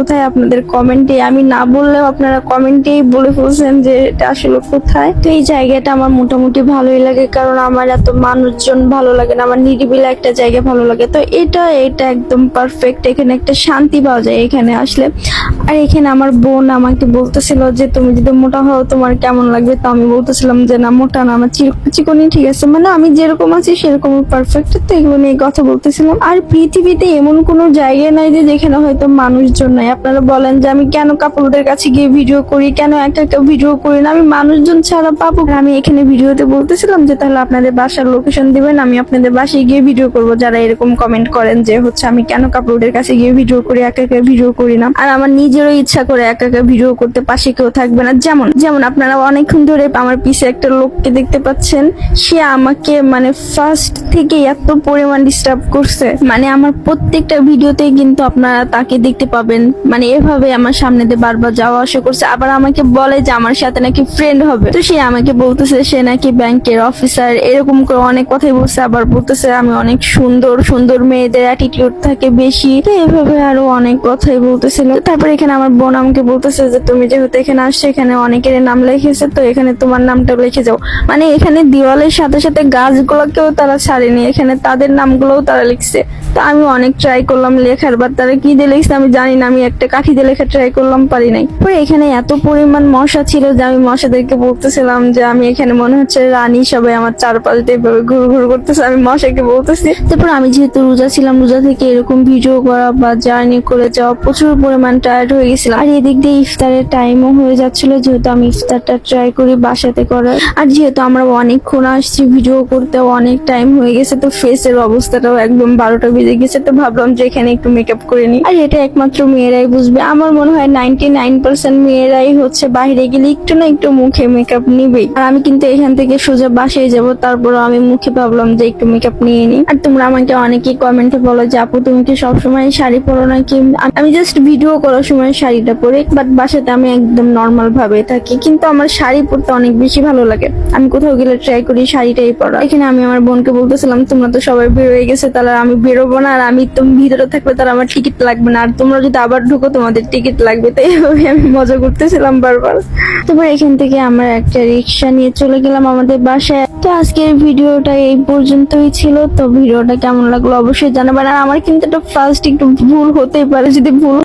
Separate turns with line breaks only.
কোথায় আপনাদের কমেন্টে, আমি না বললেও আপনারা কমেন্টেই বলে ফেলছেন যে এটা আসলে কোথায়। তো এই জায়গাটা আমার মোটামুটি ভালোই লাগে, কারণ আমার এত মানুষজন ভালো লাগে না, আমার নিরিবিলি একটা জায়গা ভালো লাগে। তো এটা একদম পারফেক্ট, এখানে একটা শান্তি পাওয়া যায় এখানে আসলে। আর এখানে আমার বোন আমাকে বলতেছিল যে তুমি যদি মোটা হও তোমার কেমন লাগবে, তো আমি বলতেছিলাম যে না, মোটা না, আমার চিকনি ঠিক আছে, মানে আমি যেরকম আছি সেরকম পারফেক্ট। তো এগুলো নিয়ে কথা বলতেছিলাম। আর পৃথিবীতে এমন কোনো জায়গা নাই যে যেখানে হয়তো মানুষজন নাই। আপনারা বলেন যে আমি কেন কাপড়দের কাছে গিয়ে ভিডিও করি, কেন একা একা ভিডিও করি না, আমি মানুষজন ছাড়া পাবো। আমি এখানে ভিডিওতে বলতেছিলাম যে তাহলে আপনাদের বাসার লোকেশন দিবেন, আমি আপনাদের বাসায় গিয়ে ভিডিও করব। যারা এরকম কমেন্ট করেন যে হচ্ছে আমি কেন কাপড়দের কাছে গিয়ে ভিডিও করি, একা একা ভিডিও করি না। আর আমার নিজেরও ইচ্ছা করে একা একা ভিডিও করতে, পাশে কেউ থাকবে না। যেমন যেমন আপনারা অনেকক্ষণ ধরে আমার পিছে একটা লোককে দেখতে পাচ্ছেন, সে আমাকে মানে ফার্স্ট থেকে এত পরিমাণ ডিস্টার্ব করছে, মানে আমার প্রত্যেকটা ভিডিওতেই কিন্তু আপনারা তাকে দেখতে পাবেন। মানে এভাবে আমার সামনে দিয়ে বারবার যাওয়া আসা করছে। আবার আমাকে বলে যে আমার সাথে নাকি ফ্রেন্ড হবে। তো সে আমাকে বলতেছে সে নাকি ব্যাংকের অফিসার, এরকম করে অনেক কথাই বলছে। আবার বলতেছে আমি অনেক সুন্দর, সুন্দর মেয়েদের অ্যাটিটিউড থাকে বেশি। তো এভাবে আরো অনেক কথাই বলতেছিল। তারপর এখানে আমার বোন আমাকে বলতেছে যে তুমি যেহেতু এখানে আসছো, এখানে অনেকের নাম লিখেছে, তো এখানে তোমার নামটা লিখে যাও। মানে এখানে দেওয়ালের সাথে সাথে গাছগুলোকেও তারা ছাড়েনি, এখানে তাদের নামগুলোও তারা লিখছে। তো আমি অনেক ট্রাই করলাম লেখার, বা তারা কি দিয়ে লিখছে আমি জানি না, আমি একটা কাঠি দিয়ে লেখা ট্রাই করলাম, পারি নাই। পরে এখানে এত পরিমাণ মশা ছিল যে আমি মশাদেরকে বলতেছিলাম যে আমি এখানে মনে হচ্ছে রানী, সবাই আমার চারপাশ দিয়ে ঘুর ঘুর করতেছে, আমি মশাকে বলতেছি। তারপর আমি যেহেতু রোজা ছিলাম, রোজা থেকে এরকম ভিডিও করা বা জার্নি করে যাওয়া প্রচুর পরিমাণ টায়ার্ড হয়ে গেছিলাম। আর এদিক দিয়ে ইফতারের টাইমও হয়ে যাচ্ছিল, যেহেতু আমি ইফতারটা ট্রাই করি বাসাতে করার। আর যেহেতু আমরা অনেকক্ষণ আসছি ভিডিও করতেও অনেক টাইম হয়ে গেছে, তো ফেসের অবস্থাটাও একদম 12টা বেজে গেছে। তো ভাবলাম যে এখানে একটু মেকআপ করে নিই। আর এটা একমাত্র মেয়েরাই বুঝবে, আমার মনে হয় 99% মেয়েরাই হচ্ছে বাইরে গেলে একটু না একটু মুখে মেকআপ নিবেই। আর আমি কিন্তু এখান থেকে সোজা বাসায় যাব, তারপর আমি মুখে ভাবলাম যে একটু মেকআপ নিয়ে নিই। আর তোমরা আমাকে অনেকেই কমেন্টে বলো যে আপু তুমি কি সবসময় শাড়ি পরো নাকি? আমি জাস্ট ভিডিও করার সময় শাড়িটা পরে, বাট বাসাতে আমি একদম নর্মাল ভাবে থাকি। কিন্তু আমার শাড়ি পরতে অনেক বেশি ভালো লাগে, আমি কোথাও গেলে ট্রাই করি শাড়িটাই পরা। এখানে আমি আমার বোনকে বলতেছিলাম তোমরা তো সবাই বের হয়ে গেছে, তাহলে আমি বেরোবো না, আর আমি তুমি ভিতরে থাকলে তাহলে আমার টিকিট লাগবে না, আর তোমরা যদি আবার ঢুকো তোমাদের টিকিট লাগবে। তো এইভাবে আমি মজা করতেছিলাম বারবার। তারপর এখান থেকে আমরা একটা রিক্সা নিয়ে চলে গেলাম আমাদের বাসায়। তো আজকের ভিডিওটা এই পর্যন্তই ছিল। তো ভিডিওটা কেমন লাগলো অবশ্যই জানাবেন। আর আমার কিন্তু এটা ফার্স্ট একটু ভুল হতেই পারে, যদি ভুল